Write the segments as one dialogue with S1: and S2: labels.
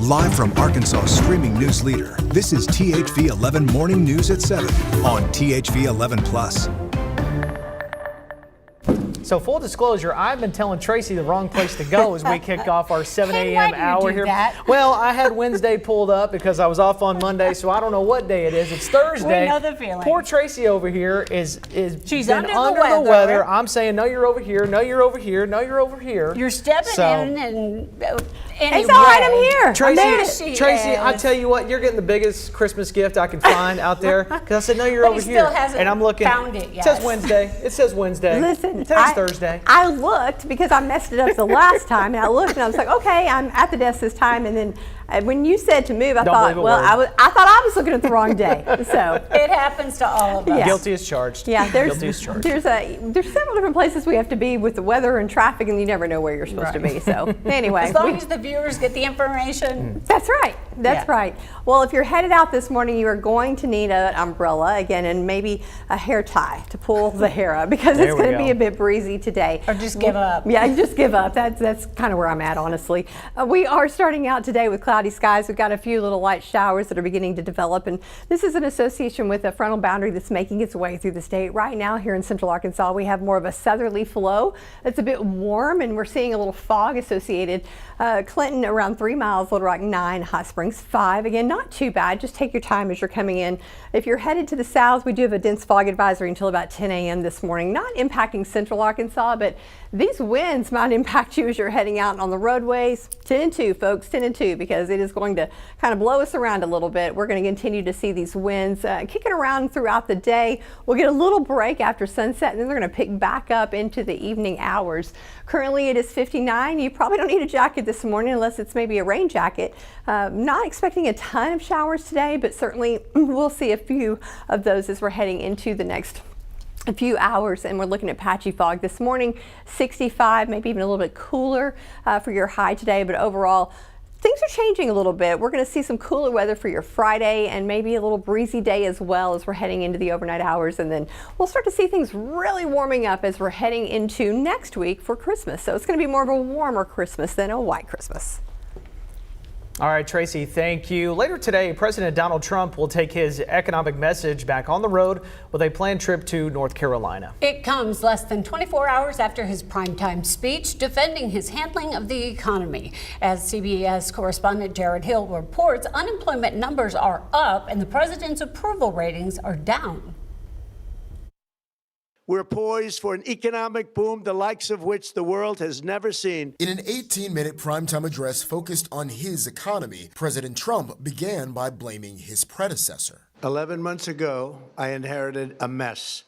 S1: Live from Arkansas' streaming news leader, this is THV 11 Morning News at 7 on THV 11 Plus.
S2: So full disclosure, I've been telling Tracy the wrong place to go as we kick off our 7
S3: Hey,
S2: a.m.
S3: why do you
S2: hour
S3: do
S2: here.
S3: that?
S2: Well, I had Wednesday pulled up because I was off on Monday, so I don't know what day it is. It's Thursday.
S3: We know the feeling.
S2: Poor Tracy over here
S3: She's
S2: been
S3: under the weather.
S2: I'm saying, no, you're over here. No, you're over here. No, you're over here.
S3: You're stepping in and anyway.
S4: It's all right, I'm here.
S2: Tracy, I tell you what, you're getting the biggest Christmas gift I can find out there. Because I said, no, you're
S3: But
S2: over
S3: he
S2: here.
S3: still hasn't
S2: And I'm looking.
S3: found it yet.
S2: It says Wednesday. It says Wednesday.
S4: Listen,
S2: today's Thursday.
S4: I looked because I messed it up the last time, and I looked and I was like, okay, I'm at the desk this time, and then when you said to move, I thought, well, I thought I was looking at the wrong day. So
S3: it happens to all of us.
S4: Yeah.
S2: Guilty as charged.
S4: Yeah, there's several different places we have to be with the weather and traffic, and you never know where you're supposed to be. So anyway,
S3: as long as the viewers get the information.
S4: That's right. That's right. Well, if you're headed out this morning, you are going to need an umbrella again, and maybe a hair tie to pull the hair up because it's going to be a bit breezy today.
S3: Or just give up.
S4: Yeah, just give up. That's kind of where I'm at, honestly. We are starting out today with cloudy skies. We've got a few little light showers that are beginning to develop, and this is in association with a frontal boundary that's making its way through the state. Right now here in central Arkansas, we have more of a southerly flow that's a bit warm, and we're seeing a little fog associated. Clinton around 3 miles, Little Rock 9, Hot Springs 5. Again, not too bad. Just take your time as you're coming in. If you're headed to the south, we do have a dense fog advisory until about 10 a.m. this morning. Not impacting central Arkansas, but these winds might impact you as you're heading out on the roadways. 10 and 2, folks, 10 and 2, because it is going to kind of blow us around a little bit. We're going to continue to see these winds kicking around throughout the day. We'll get a little break after sunset, and then they're going to pick back up into the evening hours. Currently, it is 59. You probably don't need a jacket this morning unless it's maybe a rain jacket. Not expecting a ton of showers today, but certainly we'll see a few of those as we're heading into the next a few hours, and we're looking at patchy fog this morning. 65, maybe even a little bit cooler for your high today, but overall things are changing a little bit. We're going to see some cooler weather for your Friday and maybe a little breezy day as well as we're heading into the overnight hours, and then we'll start to see things really warming up as we're heading into next week for Christmas. So it's going to be more of a warmer Christmas than a white Christmas.
S2: All right, Tracy, thank you. Later today, President Donald Trump will take his economic message back on the road with a planned trip to North Carolina.
S3: It comes less than 24 hours after his primetime speech defending his handling of the economy. As CBS correspondent Jared Hill reports, unemployment numbers are up and the president's approval ratings are down.
S5: We're poised for an economic boom, the likes of which the world has never seen.
S6: In an 18-minute primetime address focused on his economy, President Trump began by blaming his predecessor.
S5: 11 months ago, I inherited a mess,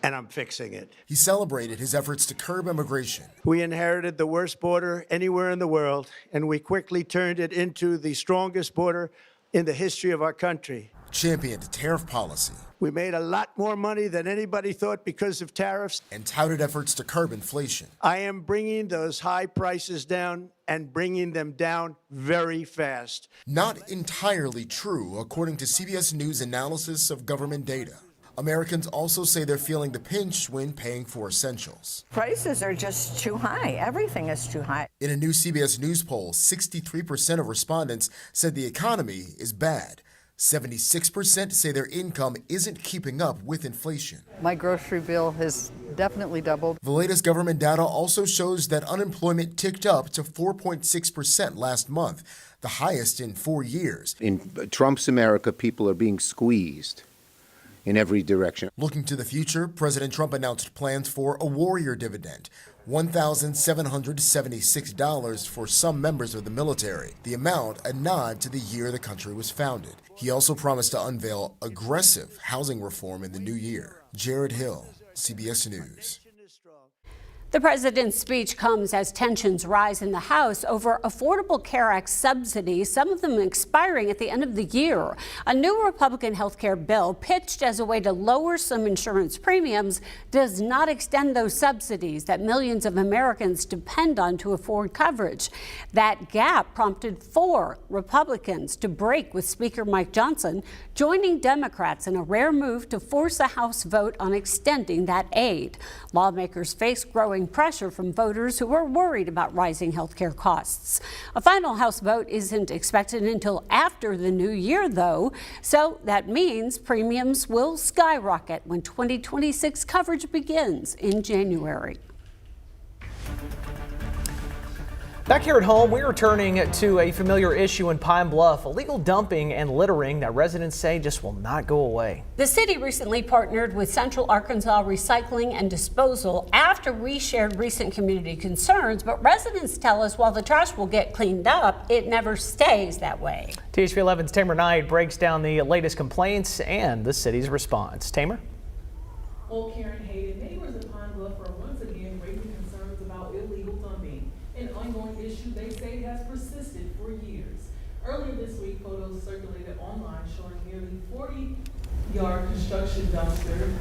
S5: and I'm fixing it.
S6: He celebrated his efforts to curb immigration.
S5: We inherited the worst border anywhere in the world, and we quickly turned it into the strongest border in the history of our country.
S6: Championed tariff policy.
S5: We made a lot more money than anybody thought because of tariffs.
S6: And touted efforts to curb inflation.
S5: I am bringing those high prices down and bringing them down very fast.
S6: Not entirely true, according to CBS News analysis of government data. Americans also say they're feeling the pinch when paying for essentials.
S7: Prices are just too high. Everything is too high.
S6: In a new CBS News poll, 63% of respondents said the economy is bad. 76% say their income isn't keeping up with inflation.
S8: My grocery bill has definitely doubled.
S6: The latest government data also shows that unemployment ticked up to 4.6% last month, the highest in 4 years.
S9: In Trump's America, people are being squeezed in every direction.
S6: Looking to the future, President Trump announced plans for a warrior dividend, $1,776 for some members of the military, the amount a nod to the year the country was founded. He also promised to unveil aggressive housing reform in the new year. Jared Hill, CBS News.
S3: The president's speech comes as tensions rise in the House over Affordable Care Act subsidies, some of them expiring at the end of the year. A new Republican health care bill pitched as a way to lower some insurance premiums does not extend those subsidies that millions of Americans depend on to afford coverage. That gap prompted 4 Republicans to break with Speaker Mike Johnson, joining Democrats in a rare move to force a House vote on extending that aid. Lawmakers face growing growing pressure from voters who are worried about rising health care costs. A final House vote isn't expected until after the new year, though, so that means premiums will skyrocket when 2026 coverage begins in January.
S2: Back here at home, we are turning to a familiar issue in Pine Bluff, illegal dumping and littering that residents say just will not go away.
S3: The city recently partnered with Central Arkansas Recycling and Disposal after we shared recent community concerns, but residents tell us while the trash will get cleaned up, it never stays that way.
S2: THV 11's Tamer Knight breaks down the latest complaints and the city's response. Tamer?
S10: Well, Karen, Hayden, neighbors of Pine Bluff are once again raising concerns about illegal dumping, an ongoing issue they say has persisted for years. Earlier this week, photos circulated online showing nearly 40-yard construction dumpster.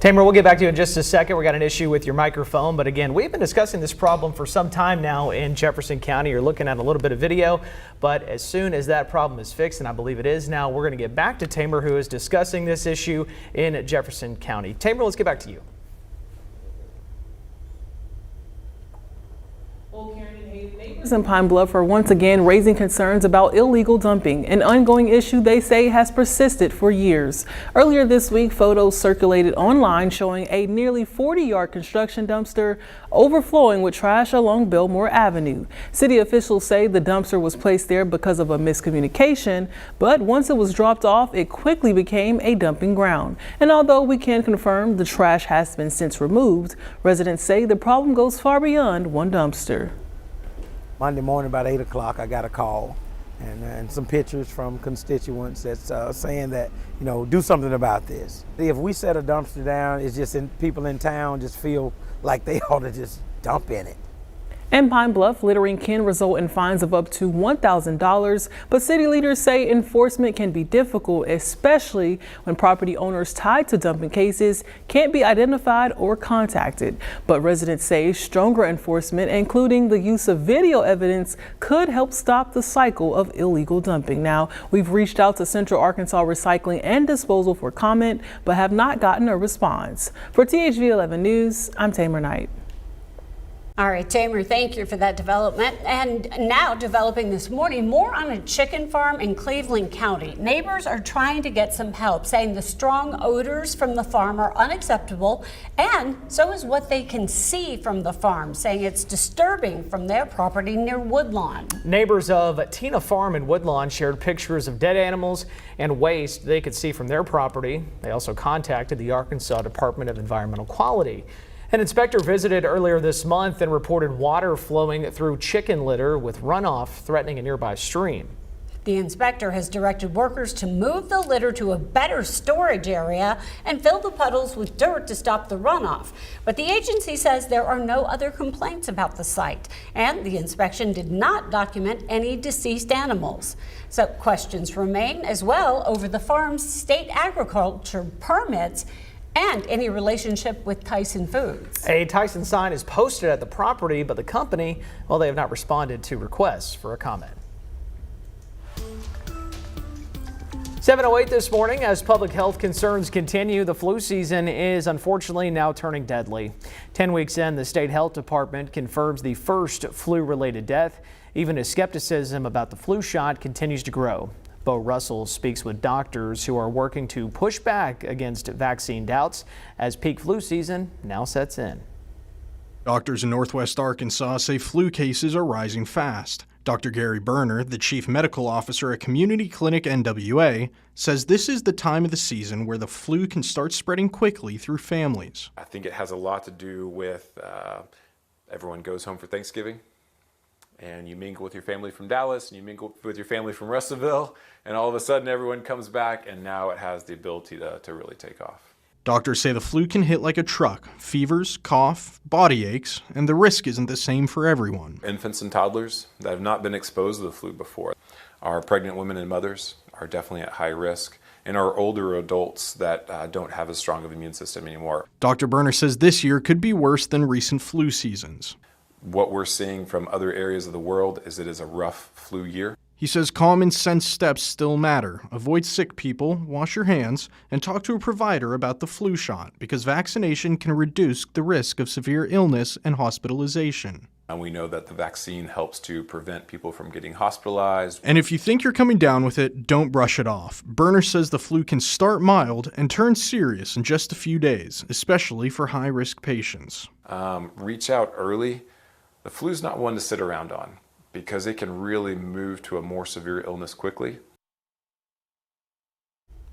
S2: Tamer, we'll get back to you in just a second. We got an issue with your microphone, but again, we've been discussing this problem for some time now in Jefferson County. You're looking at a little bit of video, but as soon as that problem is fixed, and I believe it is now, we're going to get back to Tamer, who is discussing this issue in Jefferson County. Tamer, let's get back to you.
S10: Neighbors in Pine Bluff are once again raising concerns about illegal dumping, an ongoing issue they say has persisted for years. Earlier this week, photos circulated online showing a nearly 40-yard construction dumpster overflowing with trash along Biltmore Avenue. City officials say the dumpster was placed there because of a miscommunication, but once it was dropped off, it quickly became a dumping ground. And although we can confirm the trash has been since removed, residents say the problem goes far beyond one dumpster.
S11: Monday morning about 8 o'clock, I got a call and some pictures from constituents that's saying that, you know, do something about this. If we set a dumpster down, it's just people in town just feel like they ought to just dump in it.
S10: In Pine Bluff, littering can result in fines of up to $1,000, but city leaders say enforcement can be difficult, especially when property owners tied to dumping cases can't be identified or contacted. But residents say stronger enforcement, including the use of video evidence, could help stop the cycle of illegal dumping. Now, we've reached out to Central Arkansas Recycling and Disposal for comment, but have not gotten a response. For THV 11 News, I'm Tamer Knight.
S3: All right, Tamer, thank you for that development. And now developing this morning, more on a chicken farm in Cleveland County. Neighbors are trying to get some help, saying the strong odors from the farm are unacceptable, and so is what they can see from the farm, saying it's disturbing from their property near Woodlawn.
S2: Neighbors of Tina Farm in Woodlawn shared pictures of dead animals and waste they could see from their property. They also contacted the Arkansas Department of Environmental Quality. An inspector visited earlier this month and reported water flowing through chicken litter with runoff threatening a nearby stream.
S3: The inspector has directed workers to move the litter to a better storage area and fill the puddles with dirt to stop the runoff. But the agency says there are no other complaints about the site, and the inspection did not document any deceased animals. So questions remain as well over the farm's state agriculture permits and any relationship with Tyson Foods. A
S2: Tyson sign is posted at the property, but the company, well, they have not responded to requests for a comment. 7:08 this morning, as public health concerns continue, the flu season is unfortunately now turning deadly. 10 weeks in, the state health department confirms the first flu-related death, even as skepticism about the flu shot continues to grow. Bo Russell speaks with doctors who are working to push back against vaccine doubts as peak flu season now sets in.
S12: Doctors in Northwest Arkansas say flu cases are rising fast. Dr. Gary Berner, the chief medical officer at Community Clinic NWA, says this is the time of the season where the flu can start spreading quickly through families.
S13: I think it has a lot to do with everyone goes home for Thanksgiving, and you mingle with your family from Dallas, and you mingle with your family from Russellville, and all of a sudden everyone comes back, and now it has the ability to really take off.
S12: Doctors say the flu can hit like a truck: fevers, cough, body aches, and the risk isn't the same for everyone.
S13: Infants and toddlers that have not been exposed to the flu before, our pregnant women and mothers are definitely at high risk, and our older adults that don't have as strong of an immune system anymore.
S12: Dr. Berner says this year could be worse than recent flu seasons.
S13: What we're seeing from other areas of the world is it is a rough flu year.
S12: He says common sense steps still matter. Avoid sick people, wash your hands, and talk to a provider about the flu shot because vaccination can reduce the risk of severe illness and hospitalization.
S13: And we know that the vaccine helps to prevent people from getting hospitalized.
S12: And if you think you're coming down with it, don't brush it off. Berner says the flu can start mild and turn serious in just a few days, especially for high-risk patients.
S13: Reach out early. The flu's not one to sit around on because it can really move to a more severe illness quickly.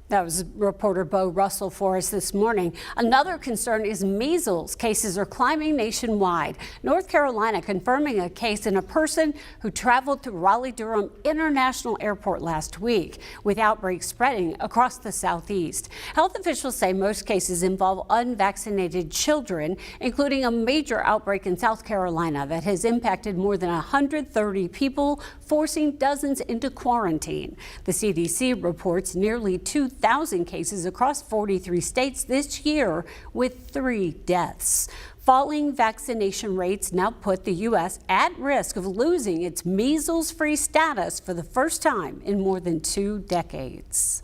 S3: That was reporter Bo Russell for us this morning. Another concern is measles. Cases are climbing nationwide. North Carolina confirming a case in a person who traveled to Raleigh-Durham International Airport last week, with outbreaks spreading across the southeast. Health officials say most cases involve unvaccinated children, including a major outbreak in South Carolina that has impacted more than 130 people, forcing dozens into quarantine. The CDC reports nearly 2,000 cases across 43 states this year, with 3 deaths. Falling vaccination rates now put the U.S. at risk of losing its measles-free status for the first time in more than 2 decades.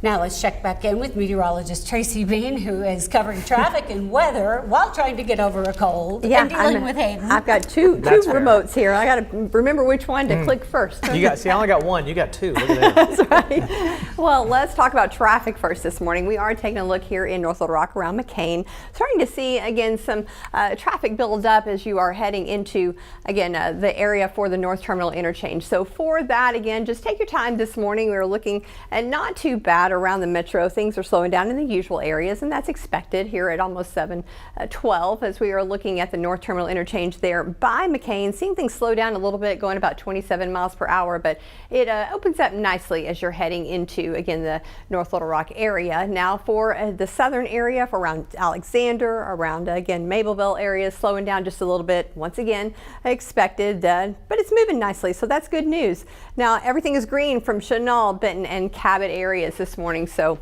S3: Now let's check back in with meteorologist Tracy Bean, who is covering traffic and weather while trying to get over a cold and dealing with Hayden.
S4: I've got two remotes here. I got to remember which one to click first.
S2: See, I only got one. You got 2. Look at that.
S4: That's right. Well, let's talk about traffic first this morning. We are taking a look here in North Little Rock around McCain. Starting to see, again, some traffic build up as you are heading into, again, the area for the North Terminal interchange. So for that, again, just take your time this morning. We were looking at not too bad around the metro. Things are slowing down in the usual areas, and that's expected here at almost 7:12 as we are looking at the North Terminal interchange there by McCain. Seeing things slow down a little bit, going about 27 miles per hour, but it opens up nicely as you're heading into, again, the North Little Rock area. Now for the southern area, for around Alexander, around, again, Mableville area, slowing down just a little bit. Once again, expected, but it's moving nicely, so that's good news. Now everything is green from Chenal, Benton, and Cabot areas this morning. So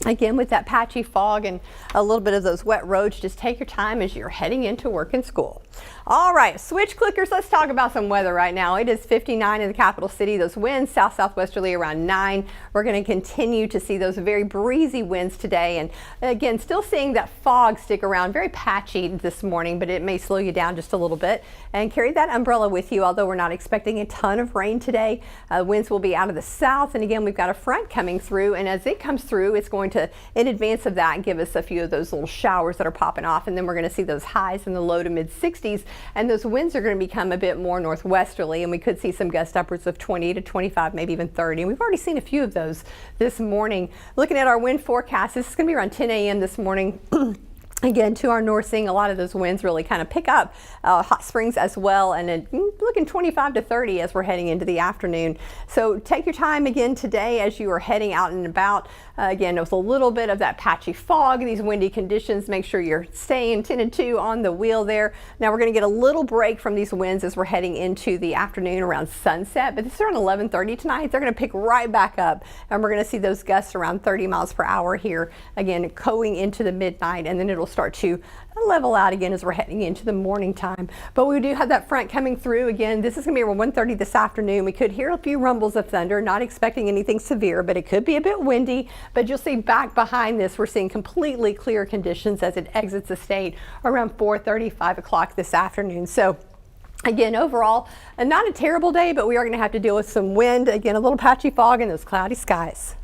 S4: again, with that patchy fog and a little bit of those wet roads, just take your time as you're heading into work and school. All right, switch clickers. Let's talk about some weather right now. It is 59 in the capital city. Those winds south-southwesterly around 9. We're going to continue to see those very breezy winds today. And again, still seeing that fog stick around, very patchy this morning, but it may slow you down just a little bit. And carry that umbrella with you, although we're not expecting a ton of rain today. Winds will be out of the south. And again, we've got a front coming through. And as it comes through, it's going to, in advance of that, give us a few of those little showers that are popping off. And then we're going to see those highs in the low to mid 60s. And those winds are going to become a bit more northwesterly, and we could see some gusts upwards of 20 to 25, maybe even 30. And we've already seen a few of those this morning. Looking at our wind forecast, this is going to be around 10 a.m. this morning. Again, to our north, seeing a lot of those winds really kind of pick up. Hot Springs as well, and looking 25 to 30 as we're heading into the afternoon. So take your time again today as you are heading out and about. Again, with a little bit of that patchy fog, these windy conditions, make sure you're staying 10 and 2 on the wheel there. Now we're going to get a little break from these winds as we're heading into the afternoon around sunset, but this is around 11:30 tonight. They're going to pick right back up, and we're going to see those gusts around 30 miles per hour here, again, going into the midnight, and then it'll start to level out again as we're heading into the morning time. But we do have that front coming through. Again, this is going to be around 1:30 this afternoon. We could hear a few rumbles of thunder, not expecting anything severe, but it could be a bit windy. But you'll see back behind this, we're seeing completely clear conditions as it exits the state around 4:30, 5 o'clock this afternoon. So again, overall, not a terrible day, but we are going to have to deal with some wind, again, a little patchy fog and those cloudy skies.